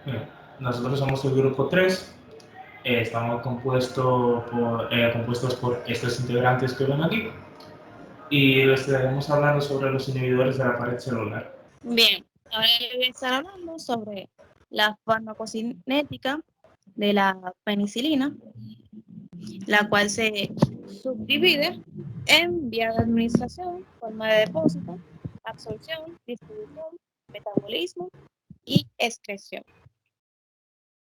Bien, nosotros somos el grupo 3. Estamos compuestos por estos integrantes que ven aquí y les estaremos hablando sobre los inhibidores de la pared celular. Bien, ahora les voy a estar hablando sobre la farmacocinética de la penicilina, la cual se subdivide en vía de administración, forma de depósito, absorción, distribución, metabolismo y excreción.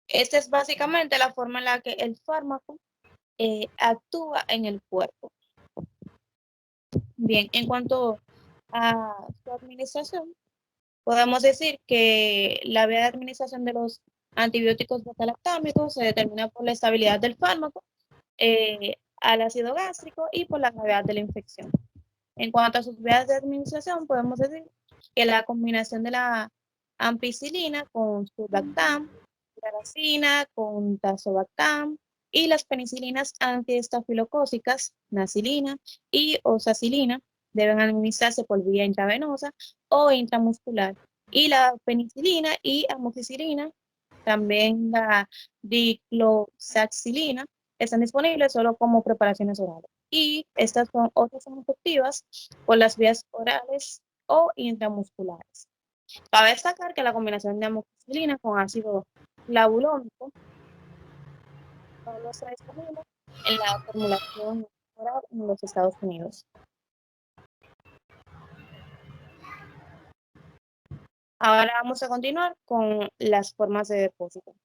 Esta es básicamente la forma en la que el fármaco actúa en el cuerpo. Bien, en cuanto a su administración, podemos decir que la vía de administración de los antibióticos beta-lactámicos se determina por la estabilidad del fármaco, al ácido gástrico y por la gravedad de la infección. En cuanto a sus vías de administración, podemos decir que la combinación de la ampicilina con surbactam, raracina con tazobactam y las penicilinas antiestafilocócicas, nacilina y oxacilina, deben administrarse por vía intravenosa o intramuscular. Y la penicilina y amoxicilina, también la dicloxacilina, están disponibles solo como preparaciones orales. Y estas otras son efectivas por las vías orales o intramusculares. Cabe destacar que la combinación de amoxicilina con ácido flavulónico solo está disponible en la formulación oral en los Estados Unidos. Ahora vamos a continuar con las formas de depósito.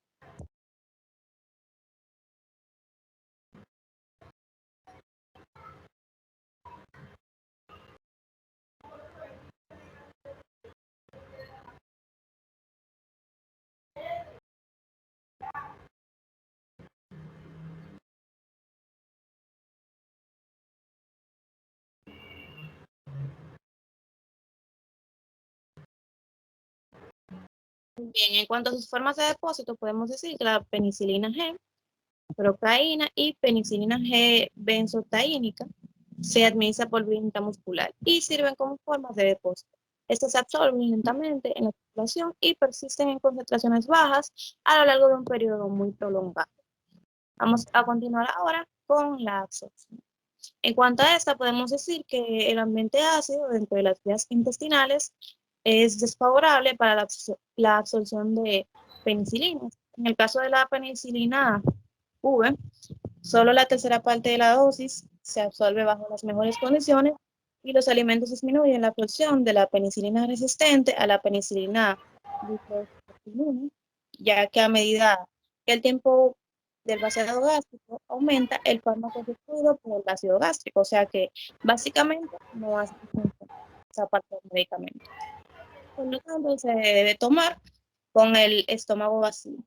Bien, en cuanto a sus formas de depósito, podemos decir que la penicilina G, procaína y penicilina G benzotaínica se administra por vía intramuscular y sirven como formas de depósito. Estas se absorben lentamente en la circulación y persisten en concentraciones bajas a lo largo de un periodo muy prolongado. Vamos a continuar ahora con la absorción. En cuanto a esta, podemos decir que el ambiente ácido dentro de las vías intestinales es desfavorable para la absorción de penicilinas. En el caso de la penicilina V, solo la tercera parte de la dosis se absorbe bajo las mejores condiciones y los alimentos disminuyen la absorción de la penicilina resistente a la penicilina glucosilina, ya que a medida que el tiempo del vaciado gástrico aumenta, el fármaco es destruido por el ácido gástrico, o sea que básicamente no hace función esa parte del medicamento. Por lo tanto, se debe tomar con el estómago vacío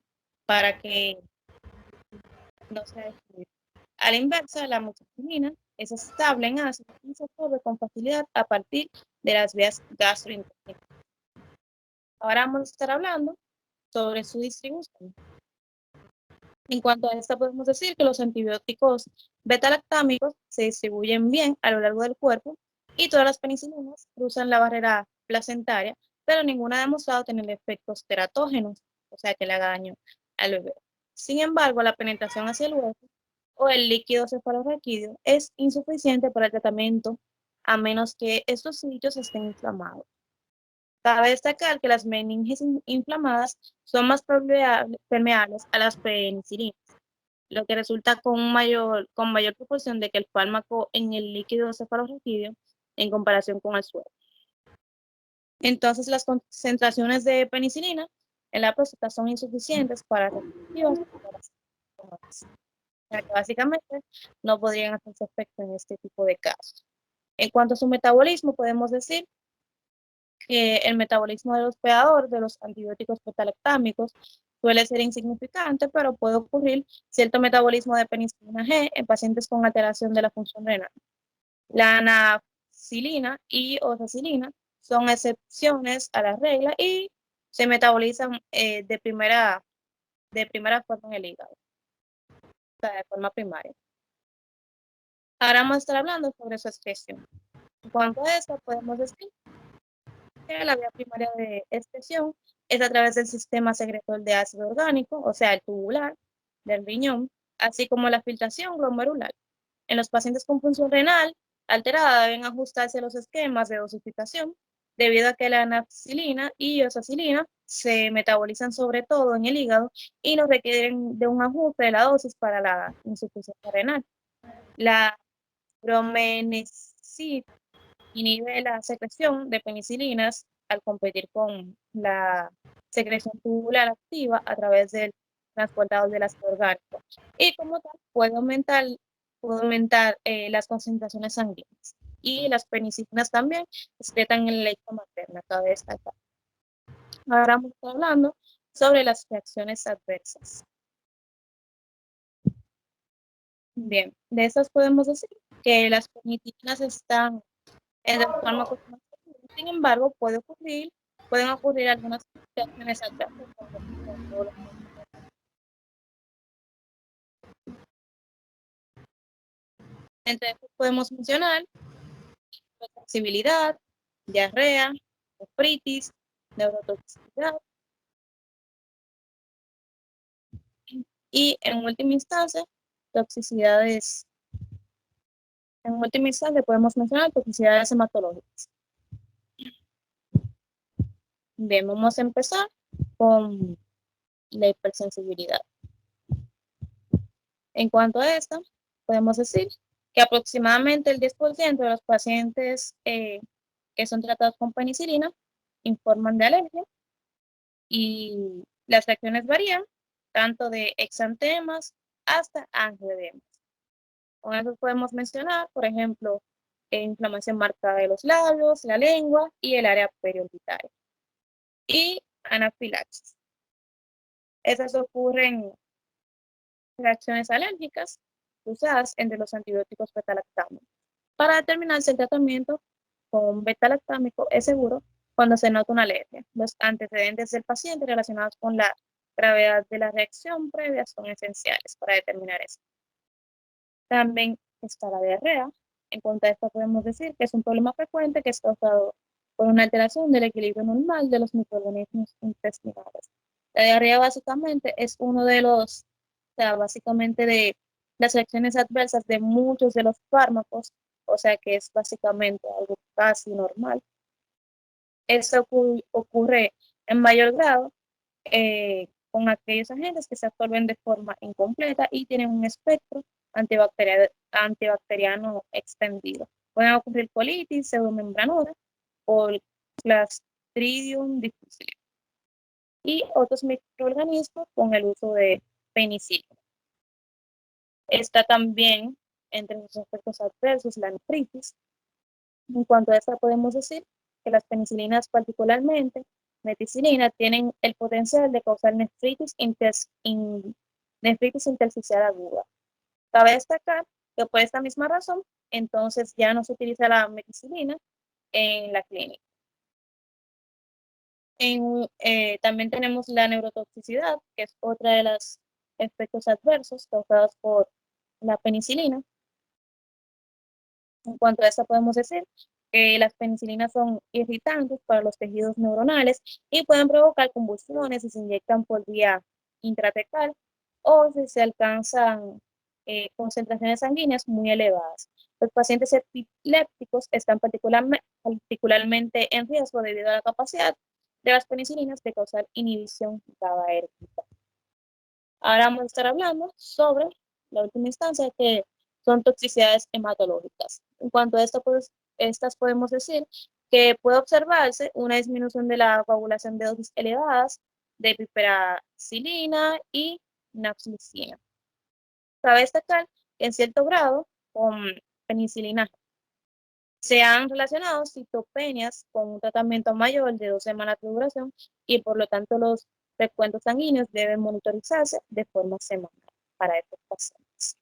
para que no sea destruido. A la inversa, la amoxicilina es estable en ácido y se absorbe con facilidad a partir de las vías gastrointestinales. Ahora vamos a estar hablando sobre su distribución. En cuanto a esta, podemos decir que los antibióticos beta-lactámicos se distribuyen bien a lo largo del cuerpo y todas las penicilinas cruzan la barrera placentaria, pero ninguna ha demostrado tener efectos teratógenos, o sea, que le haga daño al bebé. Sin embargo, la penetración hacia el hueso o el líquido cefalorraquídeo es insuficiente para el tratamiento a menos que estos sitios estén inflamados. Cabe destacar que las meninges inflamadas son más permeables a las penicilinas, lo que resulta con mayor proporción de que el fármaco en el líquido cefalorraquídeo en comparación con el suero. Entonces, las concentraciones de penicilina en la próstata son insuficientes para respectivas operaciones, o sea que básicamente no podrían hacerse efecto en este tipo de casos. En cuanto a su metabolismo, podemos decir que el metabolismo del hospedador de los antibióticos beta-lactámicos suele ser insignificante, pero puede ocurrir cierto metabolismo de penicilina G en pacientes con alteración de la función renal. La anacilina y oxacilina son excepciones a la regla y se metabolizan de primera forma en el hígado, o sea, de forma primaria. Ahora vamos a estar hablando sobre su excreción. En cuanto a esto, podemos decir que la vía primaria de excreción es a través del sistema secretor de ácido orgánico, o sea, el tubular del riñón, así como la filtración glomerular. En los pacientes con función renal alterada deben ajustarse los esquemas de dosificación debido a que la anapsilina y iosacilina se metabolizan sobre todo en el hígado y no requieren de un ajuste de la dosis para la insuficiencia renal. La bromenicid inhibe la secreción de penicilinas al competir con la secreción tubular activa a través del transportador del ácido orgánico y como tal puede aumentar las concentraciones sanguíneas. Y las penicilinas también excretan en la leche materna, cabe destacar. Ahora vamos a estar hablando sobre las reacciones adversas. Bien, de estas podemos decir que las penicilinas están entre los fármacos más seguros. Sin embargo, pueden ocurrir algunas reacciones adversas con todos los medicamentos. Entre estos podemos mencionar sensibilidad, diarrea, nefritis, neurotoxicidad y toxicidades, en última instancia podemos mencionar toxicidades hematológicas. Bien, vamos a empezar con la hipersensibilidad. En cuanto a esta, podemos decir que aproximadamente el 10% de los pacientes que son tratados con penicilina informan de alergia y las reacciones varían tanto de exantemas hasta angioedemas. Con eso podemos mencionar, por ejemplo, inflamación marcada de los labios, la lengua y el área periorbitaria. Y anafilaxis. Esas ocurren reacciones alérgicas usadas entre los antibióticos beta-lactámicos. Para determinar si el tratamiento con beta-lactámico es seguro cuando se nota una alergia. Los antecedentes del paciente relacionados con la gravedad de la reacción previa son esenciales para determinar eso. También está la diarrea. En cuanto a esto podemos decir que es un problema frecuente que es causado por una alteración del equilibrio normal de los microorganismos intestinales. La diarrea básicamente es uno de los, o sea, básicamente de las reacciones adversas de muchos de los fármacos, o sea que es básicamente algo casi normal. Esto ocurre en mayor grado con aquellos agentes que se absorben de forma incompleta y tienen un espectro antibacteriano extendido. Pueden ocurrir colitis pseudomembranura o Clostridium difficile y otros microorganismos con el uso de penicilina. Está también entre los efectos adversos la nefritis. En cuanto a esta podemos decir que las penicilinas particularmente meticilina tienen el potencial de causar nefritis intersticial aguda. Cabe destacar que por esta misma razón, entonces ya no se utiliza la meticilina en la clínica. También tenemos la neurotoxicidad, que es otra de los efectos adversos causados por la penicilina. En cuanto a esta podemos decir que las penicilinas son irritantes para los tejidos neuronales y pueden provocar convulsiones si se inyectan por vía intratecal o si se alcanzan concentraciones sanguíneas muy elevadas. Los pacientes epilépticos están particularmente en riesgo debido a la capacidad de las penicilinas de causar inhibición GABAérgica. Ahora vamos a estar hablando sobre la última instancia, que son toxicidades hematológicas. En cuanto a esto, pues, estas podemos decir que puede observarse una disminución de la coagulación de dosis elevadas de piperacilina y nafcilina. Cabe destacar que en cierto grado con penicilina se han relacionado citopenias con un tratamiento mayor de 2 semanas de duración y por lo tanto los recuentos sanguíneos deben monitorizarse de forma semanal para estos pacientes.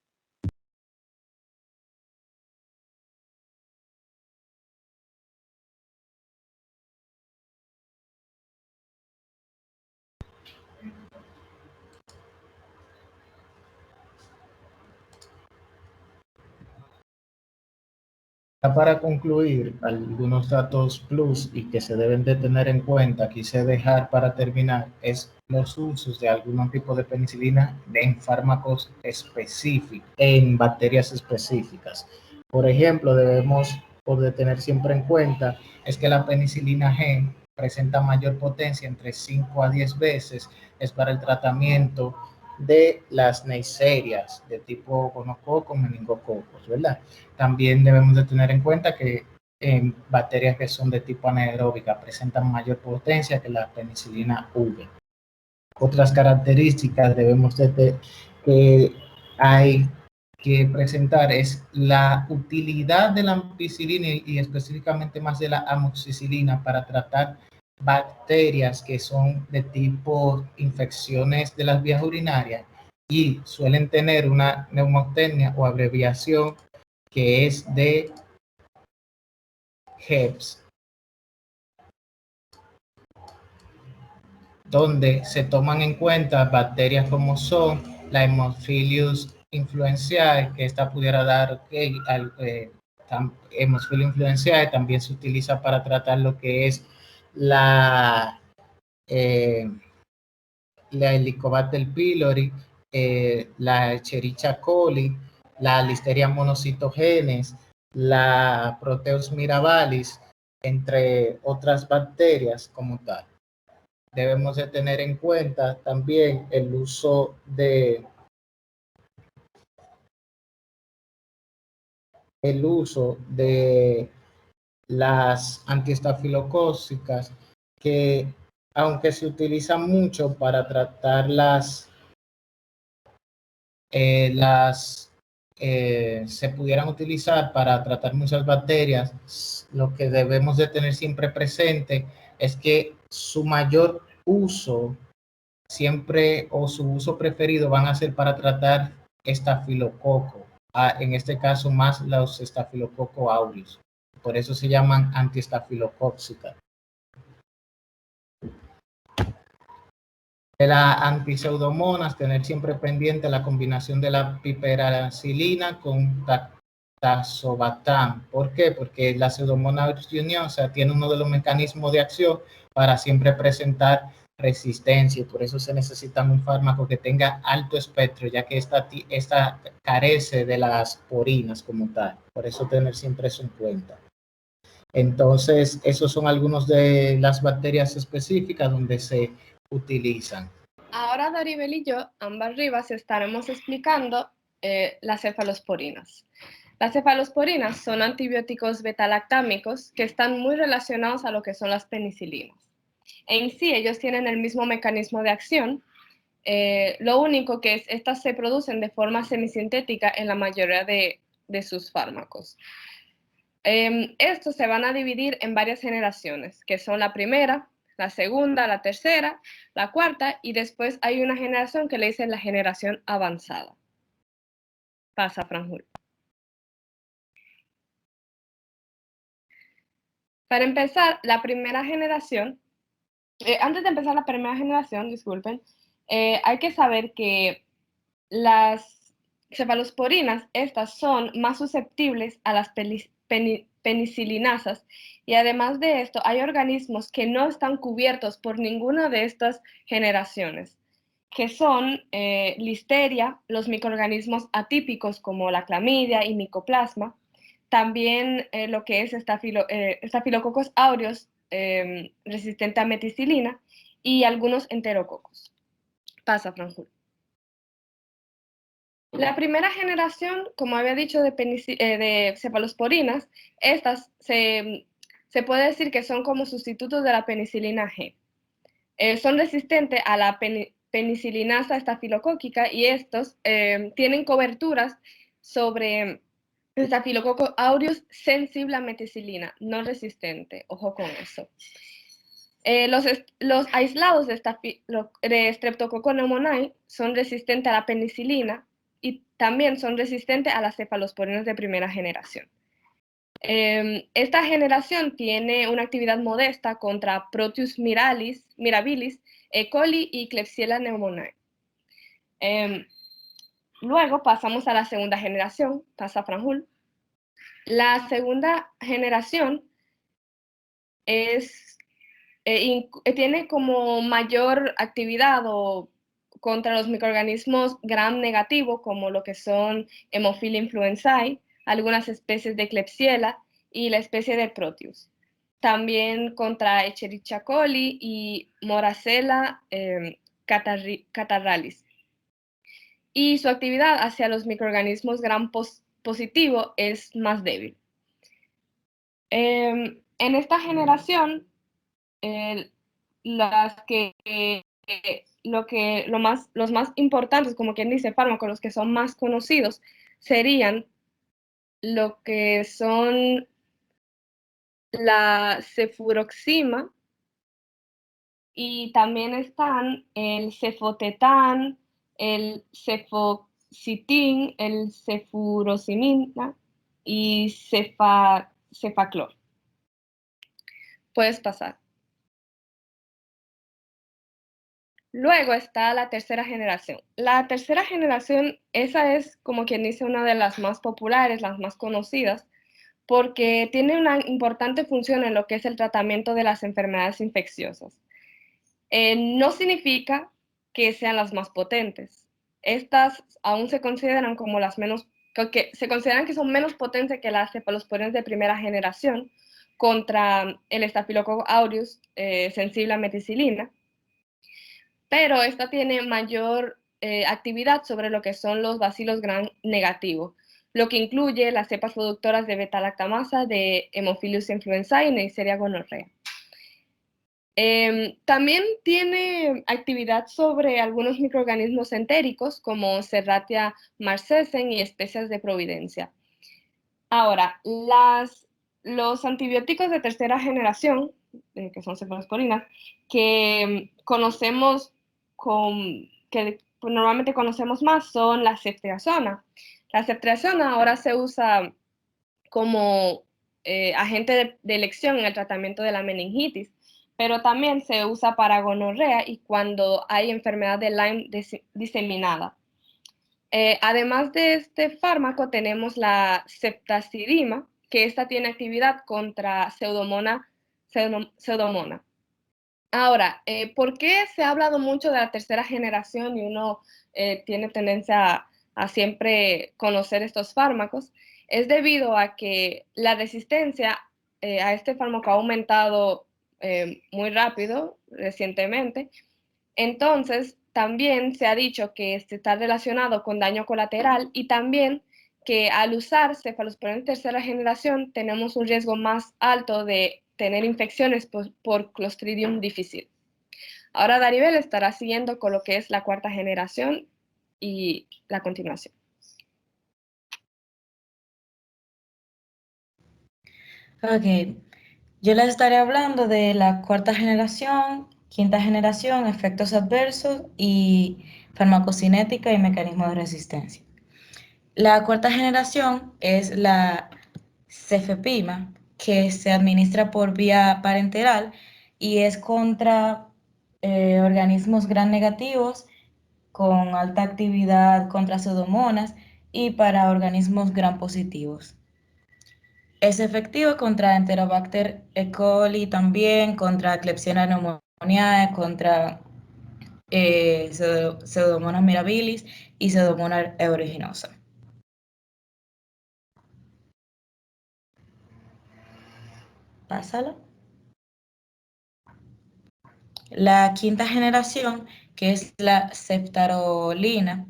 Para concluir, algunos datos plus y que se deben de tener en cuenta, quise dejar para terminar, es los usos de algún tipo de penicilina en fármacos específicos, en bacterias específicas. Por ejemplo, debemos poder tener siempre en cuenta es que la penicilina G presenta mayor potencia, entre 5 a 10 veces, es para el tratamiento de las neiserias de tipo gonococos, meningococos, ¿verdad? También debemos de tener en cuenta que en bacterias que son de tipo anaeróbica presentan mayor potencia que la penicilina V. Otras características que hay que presentar es la utilidad de la ampicilina y específicamente más de la amoxicilina para tratar bacterias que son de tipo infecciones de las vías urinarias y suelen tener una neumoctenia o abreviación que es de HEPS, donde se toman en cuenta bacterias como son la Haemophilus influenzae, que esta pudiera dar Haemophilus influenzae, también se utiliza para tratar lo que es la Helicobacter pylori, la Escherichia coli, la Listeria monocytogenes, la Proteus mirabilis, entre otras bacterias como tal. Debemos de tener en cuenta también el uso de las antiestafilocócicas, que aunque se utilizan mucho para tratar se pudieran utilizar para tratar muchas bacterias, lo que debemos de tener siempre presente es que su mayor uso siempre o su uso preferido van a ser para tratar estafilococo, en este caso más los estafilococo aureus. Por eso se llaman antiestafilocóxicas. De la antipseudomonas, tener siempre pendiente la combinación de la piperacilina con tazobactam. ¿Por qué? Porque la pseudomonas aeruginosa tiene uno de los mecanismos de acción para siempre presentar resistencia, y por eso se necesita un fármaco que tenga alto espectro, ya que esta carece de las porinas como tal. Por eso tener siempre eso en cuenta. Entonces, esos son algunos de las bacterias específicas donde se utilizan. Ahora Daribel y yo, ambas Rivas, estaremos explicando las cefalosporinas. Las cefalosporinas son antibióticos betalactámicos que están muy relacionados a lo que son las penicilinas. En sí, ellos tienen el mismo mecanismo de acción, lo único que es, estas se producen de forma semisintética en la mayoría de sus fármacos. Estos se van a dividir en varias generaciones, que son la primera, la segunda, la tercera, la cuarta, y después hay una generación que le dicen la generación avanzada. Pasa, Franjul. Para empezar, la primera generación, antes de empezar la primera generación, disculpen, hay que saber que las cefalosporinas, estas son más susceptibles a las penicilinasas, y además de esto hay organismos que no están cubiertos por ninguna de estas generaciones, que son listeria, los microorganismos atípicos como la clamidia y micoplasma, también lo que es Staphylococcus aureus resistente a meticilina y algunos enterococos. Pasa, Franjul. La primera generación, como había dicho, de cefalosporinas, estas se puede decir que son como sustitutos de la penicilina G. Son resistentes a la penicilinasa estafilocóquica y estos tienen coberturas sobre Staphylococcus aureus sensible a meticilina, no resistente. Ojo con eso. Los aislados de Streptococcus pneumoniae son resistentes a la penicilina y también son resistentes a las cefalosporinas de primera generación. Esta generación tiene una actividad modesta contra Proteus mirabilis, E. coli y Klebsiella pneumoniae. Luego pasamos a la segunda generación, pasa Franjul. La segunda generación tiene como mayor actividad contra los microorganismos gram negativo, como lo que son Haemophila influenzae, algunas especies de Klebsiella y la especie de Proteus. También contra Escherichia coli y Moracella catarrhalis. Y su actividad hacia los microorganismos gram positivo es más débil. En esta generación, los más importantes, como quien dice, fármacos, los que son más conocidos, serían lo que son la cefuroxima, y también están el cefotetán, el cefoxitin, el cefurosimina y cefaclor. Puedes pasar. Luego está la tercera generación. La tercera generación, esa es como quien dice una de las más populares, las más conocidas, porque tiene una importante función en lo que es el tratamiento de las enfermedades infecciosas. No significa que sean las más potentes. Estas aún se consideran como las menos, que se consideran que son menos potentes que las cefalosporinas de primera generación contra el Staphylococcus aureus sensible a meticilina, pero esta tiene mayor actividad sobre lo que son los bacilos gram negativos, lo que incluye las cepas productoras de beta-lactamasa, de Haemophilus influenzae y Neisseria gonorrhea. También tiene actividad sobre algunos microorganismos entéricos como Serratia marcescens y especies de Providencia. Ahora, los antibióticos de tercera generación, que son cefalosporinas, que conocemos que normalmente conocemos más, son la ceftriaxona. La ceftriaxona ahora se usa como agente de elección en el tratamiento de la meningitis, pero también se usa para gonorrea y cuando hay enfermedad de Lyme diseminada. Además de este fármaco tenemos la ceftazidima, que esta tiene actividad contra pseudomonas. Ahora, ¿por qué se ha hablado mucho de la tercera generación y uno tiene tendencia a siempre conocer estos fármacos? Es debido a que la resistencia a este fármaco ha aumentado muy rápido recientemente. Entonces, también se ha dicho que está relacionado con daño colateral y también que al usar cefalosporinas de tercera generación tenemos un riesgo más alto de tener infecciones por Clostridium difficile. Ahora Daribel estará siguiendo con lo que es la cuarta generación y la continuación. Ok, yo les estaré hablando de la cuarta generación, quinta generación, efectos adversos y farmacocinética y mecanismos de resistencia. La cuarta generación es la cefepima, que se administra por vía parenteral y es contra organismos gram negativos con alta actividad contra pseudomonas y para organismos gram positivos. Es efectivo contra Enterobacter E. coli también, contra Klebsiella pneumoniae, contra Pseudomonas mirabilis y Pseudomonas aeruginosa. Pásalo. La quinta generación, que es la ceftarolina,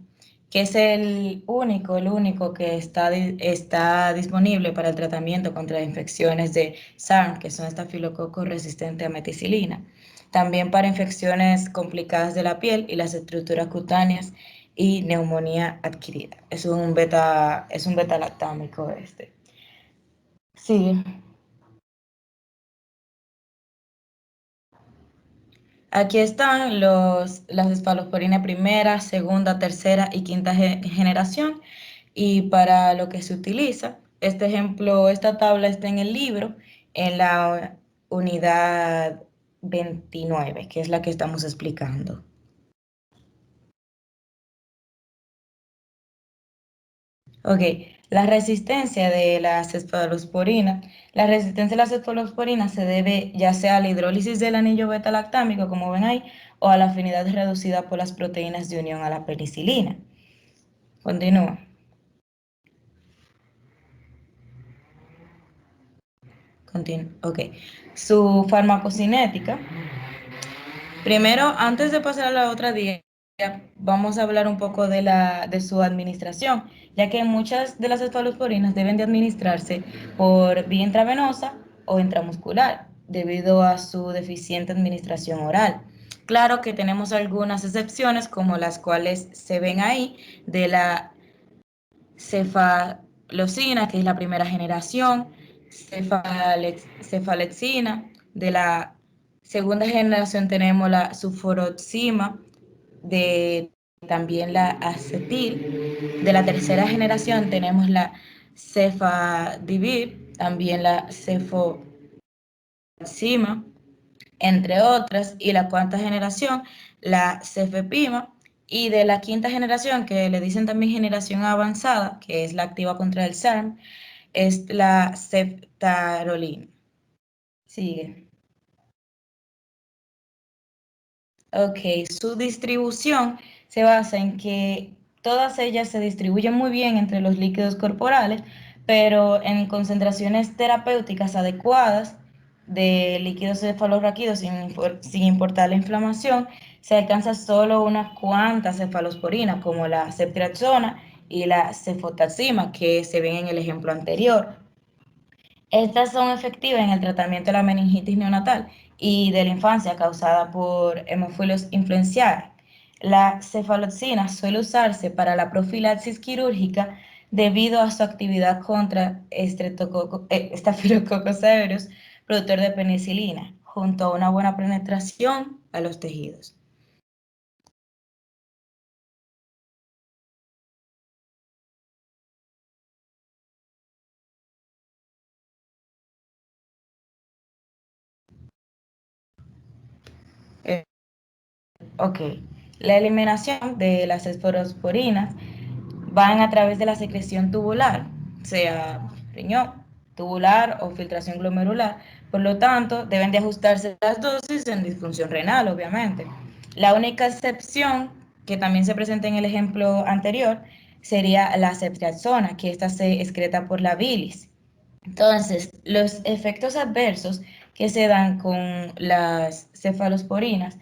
que es el único que está disponible para el tratamiento contra infecciones de SARM, que son estafilococos resistentes a meticilina. También para infecciones complicadas de la piel y las estructuras cutáneas y neumonía adquirida. Es un beta-lactámico este. Sí. Aquí están las cefalosporinas primera, segunda, tercera y quinta generación. Y para lo que se utiliza, esta tabla está en el libro, en la unidad 29, que es la que estamos explicando. Ok, La resistencia de las cefalosporinas. La resistencia de las cefalosporinas se debe ya sea a la hidrólisis del anillo beta-lactámico, como ven ahí, o a la afinidad reducida por las proteínas de unión a la penicilina. Continúa. Ok. Su farmacocinética. Primero, antes de pasar a la otra dieta, vamos a hablar un poco de su administración, ya que muchas de las cefalosporinas deben de administrarse por vía intravenosa o intramuscular, debido a su deficiente administración oral. Claro que tenemos algunas excepciones, como las cuales se ven ahí, de la cefalocina, que es la primera generación, cefalexina, de la segunda generación tenemos la sulforoxima, de también la acetil, de la tercera generación tenemos la cefadivir, también la cefoxima, entre otras, y la cuarta generación, la cefepima, y de la quinta generación, que le dicen también generación avanzada, que es la activa contra el SARM, es la ceftarolina. Sigue. Ok, su distribución se basa en que todas ellas se distribuyen muy bien entre los líquidos corporales, pero en concentraciones terapéuticas adecuadas de líquidos cefalorraquídeos sin importar la inflamación, se alcanza solo unas cuantas cefalosporinas, como la ceftriaxona y la cefotaxima, que se ven en el ejemplo anterior. Estas son efectivas en el tratamiento de la meningitis neonatal y de la infancia causada por Haemophilus influenzae. La cefaloxina suele usarse para la profilaxis quirúrgica debido a su actividad contra Staphylococcus aureus, productor de penicilina, junto a una buena penetración a los tejidos. Ok, la eliminación de las cefalosporinas van a través de la secreción tubular, sea riñón, tubular o filtración glomerular. Por lo tanto, deben de ajustarse las dosis en disfunción renal, obviamente. La única excepción que también se presenta en el ejemplo anterior sería la ceftriaxona, que esta se excreta por la bilis. Entonces, los efectos adversos que se dan con las cefalosporinas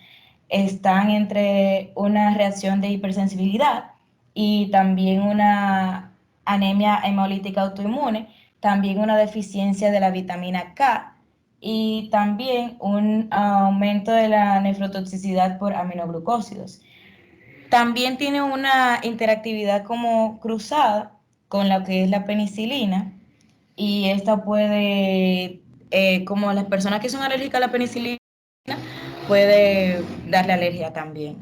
están entre una reacción de hipersensibilidad y también una anemia hemolítica autoinmune, también una deficiencia de la vitamina K y también un aumento de la nefrotoxicidad por aminoglucósidos. También tiene una interactividad como cruzada con lo que es la penicilina, y esta puede, como las personas que son alérgicas a la penicilina, puede darle alergia también.